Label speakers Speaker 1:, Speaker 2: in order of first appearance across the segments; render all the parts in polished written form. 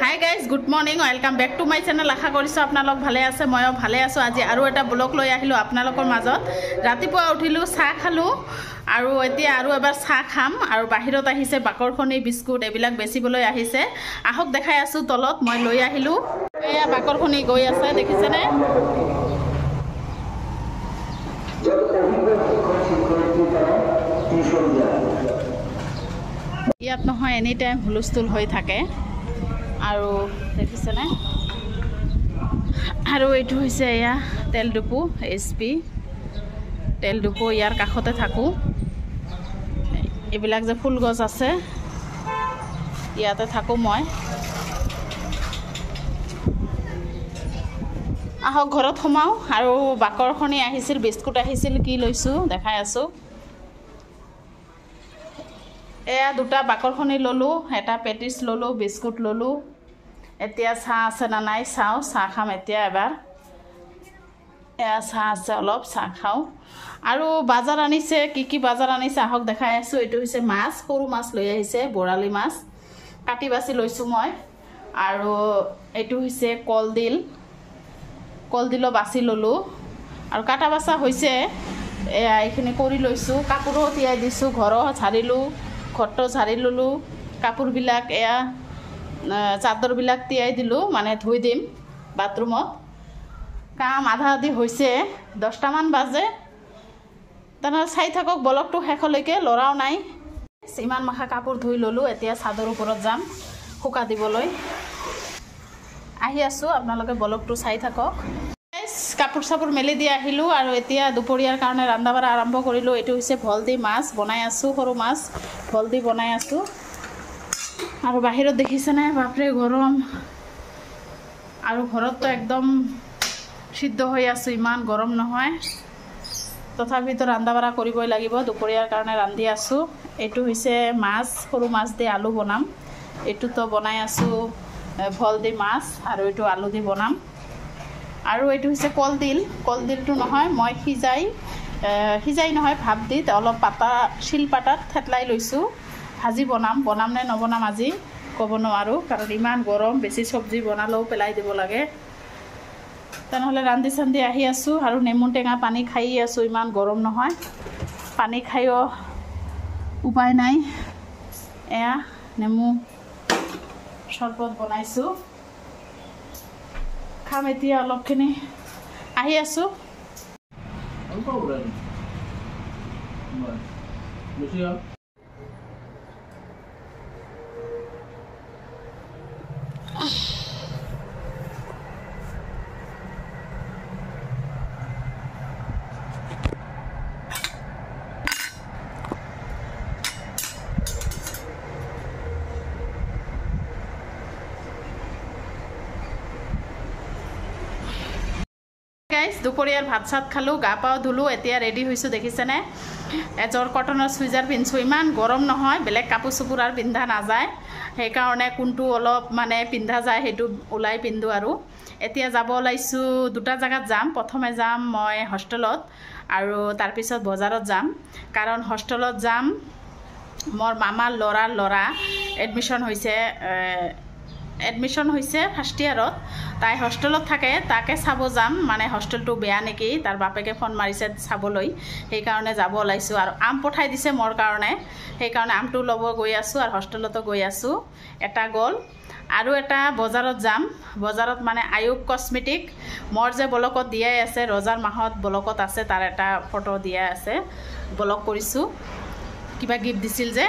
Speaker 1: High guys good morning welcome back to my channel. আশা কৰিছোঁ আপোনালোক ভালে আছে, ময়ো ভালে আছোঁ। আজি আৰু এটা ব্লগ লৈ আহিলোঁ আপোনালোকৰ মাজত। ৰাতিপুৱা উঠিলোঁ, চাহ খালোঁ আৰু এতিয়া আৰু এবাৰ চাহ খাম। আৰু বাহিৰত আহিছে বাকৰখনি বিস্কুট এইবিলাক বেচিবলৈ আহিছে। আহক দেখাই আছোঁ। তলত মই লৈ আহিলোঁ, এয়া বাকৰখনি গৈ আছে, দেখিছেনে? ইয়াত নহয় এনি টাইম হুলস্থুল হৈ থাকে আৰু দেখিছেনে? আৰু এইটো হৈছে এয়া তেল ডিপু SP তেল ডিপু, ইয়াৰ কাষতে থাকোঁ। এইবিলাক যে ফুল গছ আছে ইয়াতে থাকোঁ মই। আহক ঘৰত সোমাওঁ। আৰু বাকৰখনি আহিছিল, বিস্কুট আহিছিল, কি লৈছোঁ দেখাই আছোঁ। এয়া দুটা বাকৰখনি ল'লোঁ, এটা পেটিছ ল'লোঁ, বিস্কুট ল'লোঁ। এতিয়া চাহ আছে না নাই চাওঁ, চাহ খাম এতিয়া এবাৰ। এয়া চাহ আছে, অলপ চাহ খাওঁ। আৰু বাজাৰ আনিছে, কি বাজাৰ আনিছে আহক দেখাই আছোঁ। এইটো হৈছে মাছ, সৰু মাছ লৈ আহিছে, বৰালি মাছ কাটি বাছি লৈছোঁ মই। আৰু এইটো হৈছে কলডিলো বাছি ল'লোঁ আৰু কাটা বাছা হৈছে। এয়া এইখিনি কৰি লৈছোঁ। কাপোৰো তিয়াই দিছোঁ, ঘৰো ঝাৰিলোঁ, ঘৰটো ঝাৰি ল'লোঁ। কাপোৰবিলাক এয়া চাদৰবিলাক তিয়াই দিলোঁ, মানে ধুই দিম বাথৰুমত। কাম আধা আধি হৈছে, 10টামান বাজে। তেনেহ'লে চাই থাকক ব্লগটো শেষলৈকে, ল'ৰাও নাই। ইমান মাখা কাপোৰ ধুই ল'লোঁ, এতিয়া চাদৰ ওপৰত যাম শুকা দিবলৈ। আহি আছোঁ, আপোনালোকে ব্লগটো চাই থাকক। কাপোৰ চাপোৰ মেলি দি আহিলোঁ আৰু এতিয়া দুপৰীয়াৰ কাৰণে ৰন্ধা বঢ়া আৰম্ভ কৰিলোঁ। এইটো হৈছে ভল দি মাছ বনাই আছোঁ, সৰু মাছ ভল দি বনাই আছোঁ। আৰু বাহিৰত দেখিছেনে বাপৰে গৰম। আৰু ঘৰততো একদম সিদ্ধ হৈ আছোঁ, ইমান গৰম নহয়। তথাপিতো ৰন্ধা বঢ়া কৰিবই লাগিব, দুপৰীয়াৰ কাৰণে ৰান্ধি আছোঁ। এইটো হৈছে মাছ, সৰু মাছ দি আলু বনাম। এইটোতো বনাই আছোঁ ভল দি মাছ, আৰু এইটো আলু দি বনাম। আৰু এইটো হৈছে কলডিলটো নহয়, মই সিজাই নহয় ভাপ দি অলপ শিলপাতাত থেতলাই লৈছোঁ। ভাজি বনাম নে নবনাম আজি ক'ব নোৱাৰোঁ, কাৰণ ইমান গৰম। বেছি চব্জি বনালেও পেলাই দিব লাগে। তেনেহ'লে ৰান্ধি চান্ধি আহি আছোঁ আৰু নেমু টেঙা পানী খাই আছোঁ, ইমান গৰম নহয়। পানী খায়ো উপায় নাই। এয়া নেমু চৰবত বনাইছোঁ, খাম এতিয়া অলপখিনি। আহি আছোঁ। দুপৰীয়াৰ ভাত চাত খালোঁ, গা পাও ধুলোঁ, এতিয়া ৰেডি হৈছোঁ, দেখিছেনে? এযোৰ কটনৰ চুইজাৰ পিন্ধিছোঁ। ইমান গৰম নহয়, বেলেগ কাপোৰ চাপোৰ আৰু পিন্ধা নাযায়, সেইকাৰণে কোনটো অলপ মানে পিন্ধা যায় সেইটো ওলাই পিন্ধোঁ। আৰু এতিয়া যাব ওলাইছোঁ, দুটা জেগাত যাম। প্ৰথমে যাম মই হোষ্টেলত আৰু তাৰপিছত বজাৰত যাম। কাৰণ হোষ্টেলত যাম, মোৰ মামাৰ ল'ৰা এডমিশ্যন হৈছে ফাৰ্ষ্ট ইয়াৰত। তাই হোষ্টেলত থাকে, তাকে চাব যাম। মানে হোষ্টেলটো বেয়া নেকি, তাৰ বাপেকে ফোন মাৰিছে চাবলৈ, সেইকাৰণে যাব ওলাইছোঁ। আৰু আম পঠাই দিছে মোৰ কাৰণে, সেইকাৰণে আমটো ল'ব গৈ আছোঁ আৰু হোষ্টেলতো গৈ আছোঁ। এটা গ'ল আৰু এটা বজাৰত যাম। বজাৰত মানে আয়ুব কছমেটিক, মোৰ যে ব্লগত দিয়াই আছে, ৰজাৰ মাহত ব্লগত আছে, তাৰ এটা ফটো দিয়া আছে, ব্লগ কৰিছোঁ। কিবা গিফ্ট দিছিল যে,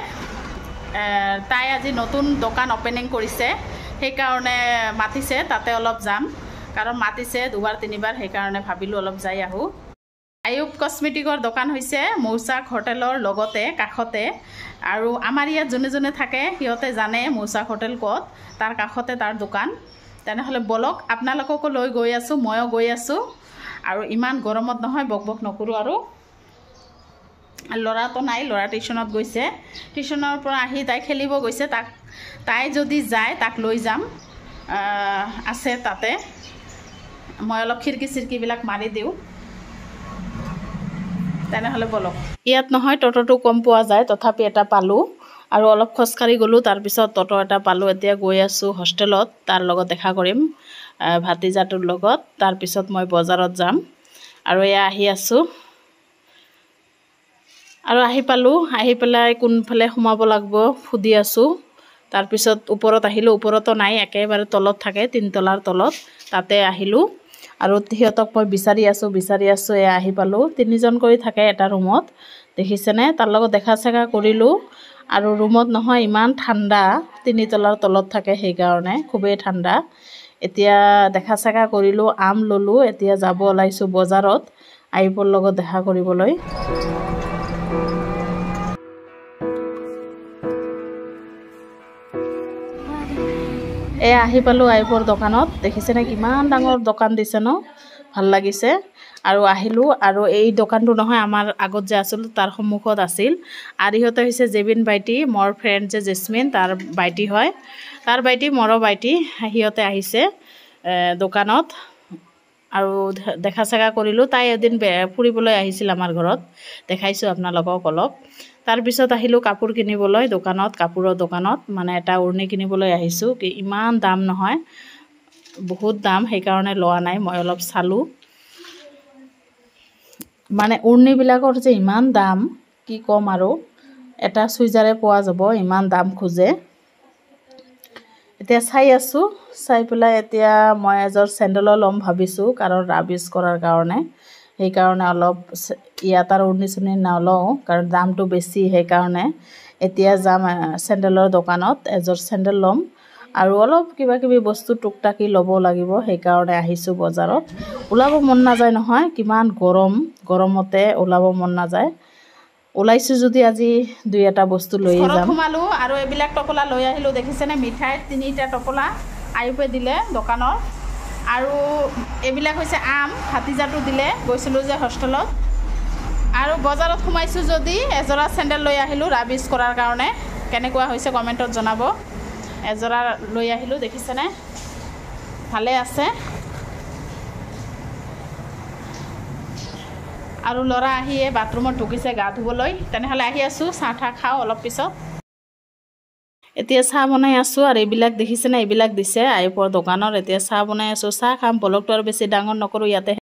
Speaker 1: তাই আজি নতুন দোকান অপেনিং কৰিছে, সেইকাৰণে মাতিছে, তাতে অলপ যাম। কাৰণ মাতিছে 2বাৰ 3বাৰ, সেইকাৰণে ভাবিলোঁ অলপ যাই আহোঁ। আয়ুব কছমেটিকৰ দোকান হৈছে মৌচাক হোটেলৰ লগতে, কাষতে। আৰু আমাৰ ইয়াত যোনে থাকে সিহঁতে জানে মৌচাক হোটেল ক'ত, তাৰ কাষতে তাৰ দোকান। তেনেহ'লে বলক, আপোনালোককো লৈ গৈ আছোঁ, ময়ো গৈ আছোঁ। আৰু ইমান গৰমত নহয়, বক নকৰোঁ। আৰু ল'ৰাটো নাই, ল'ৰা টিউশ্যনত গৈছে। টিউশ্যনৰ পৰা আহি তাই খেলিব গৈছে, তাই যদি যায় তাক লৈ যাম, আছে তাতে। মই অলপ খিৰিকী চিৰিকীবিলাক মাৰি দিওঁ। তেনেহ'লে বলক। ইয়াত নহয় টোটোটো কম পোৱা যায়, তথাপি এটা পালোঁ। আৰু অলপ খোজকাঢ়ি গ'লোঁ, তাৰপিছত অটো এটা পালোঁ। এতিয়া গৈ আছোঁ হোষ্টেলত, তাৰ লগত দেখা কৰিম ভাতিজাটোৰ লগত। তাৰপিছত মই বজাৰত যাম আৰু এয়া আহি আছোঁ আৰু আহি পালোঁ। আহি পেলাই কোনফালে সোমাব লাগিব সুধি আছোঁ। তাৰপিছত ওপৰত আহিলোঁ, ওপৰতো নাই, একেবাৰে তলত থাকে, 3 তলাৰ তলত, তাতে আহিলোঁ আৰু সিহঁতক মই বিচাৰি আছোঁ। এয়া আহি পালোঁ। 3জন কৰি থাকে এটা ৰুমত, দেখিছেনে? তাৰ লগত দেখা চেকা কৰিলোঁ আৰু ৰুমত নহয়, ইমান ঠাণ্ডা, 3 তলাৰ তলত থাকে, সেইকাৰণে খুবেই ঠাণ্ডা। এতিয়া দেখা চেকা কৰিলোঁ, আম ল'লোঁ। এতিয়া যাব ওলাইছোঁ বজাৰত আইপৰ লগত দেখা কৰিবলৈ। এয়া আহি পালোঁ আইপৰ দোকানত, দেখিছেনে কিমান ডাঙৰ দোকান দিছে ন? ভাল লাগিছে। আৰু আহিলোঁ আৰু এই দোকানটো নহয়, আমাৰ আগত যে আছিল তাৰ সন্মুখত আছিল। আৰু ইহঁতে হৈছে জেবিন বাইটি, মোৰ ফ্ৰেণ্ড যে জেচমিন, তাৰ বাইটি হয়। তাৰ বাইটি, মোৰো বাইটি, সিহঁতে আহিছে দোকানত আৰু দেখা চেকা কৰিলোঁ। তাই এদিন ফুৰিবলৈ আহিছিল আমাৰ ঘৰত, দেখাইছোঁ আপোনালোকক অলপ। তাৰপিছত আহিলোঁ কাপোৰ কিনিবলৈ দোকানত, কাপোৰৰ দোকানত, মানে এটা উৰণি কিনিবলৈ আহিছোঁ। ইমান দাম নহয়, বহুত দাম, সেইকাৰণে লোৱা নাই। মই অলপ চালোঁ, মানে উৰণিবিলাকৰ যে ইমান দাম, কি ক'ম আৰু, এটা চুইজাৰে পোৱা যাব, ইমান দাম খোজে। এতিয়া চাই আছোঁ, চাই পেলাই এতিয়া মই এযোৰ চেণ্ডেলো ল'ম ভাবিছোঁ, কাৰণ ৰাবিছ কৰাৰ কাৰণে। সেইকাৰণে অলপ ইয়াত আৰু উৰণি চুৰণি নলওঁ, কাৰণ দামটো বেছি, সেইকাৰণে এতিয়া যাম চেণ্ডেলৰ দোকানত, এযোৰ চেণ্ডেল ল'ম আৰু অলপ কিবা কিবি বস্তু টুকটাকি ল'ব লাগিব। সেইকাৰণে আহিছোঁ বজাৰত। ওলাব মন নাযায় নহয়, কিমান গৰম, গৰমতে ওলাব মন নাযায়। ওলাইছোঁ যদি আজি 2-এটা বস্তু লৈ যাম। সোমালোঁ আৰু এইবিলাক টোপোলা লৈ আহিলোঁ, দেখিছেনে? মিঠাই 3টা টোপোলা আইপে দিলে দোকানৰ। আৰু এইবিলাক হৈছে আম, ভাতিজাটো দিলে, গৈছিলোঁ যে হোষ্টেলত। আৰু বজাৰত সোমাইছোঁ যদি এযোৰা চেণ্ডেল লৈ আহিলোঁ ৰাবিছ কৰাৰ কাৰণে। কেনেকুৱা হৈছে কমেণ্টত জনাব। এযোৰা লৈ আহিলোঁ, দেখিছেনে? ভালে আছে। আৰু ল'ৰা আহিয়ে বাথৰুমত ঢুকিছে গা ধুবলৈ। তেনেহ'লে আহি আছোঁ, চাহ ঠাহ খাওঁ অলপ পিছত। এতিয়া চাহ বনাই আছোঁ আৰু এইবিলাক দেখিছেনে? এইবিলাক দিছে আইপৰ দোকানত। এতিয়া চাহ বনাই আছোঁ, চাহ খাম। ব্লগটো আৰু বেছি ডাঙৰ নকৰোঁ, ইয়াতে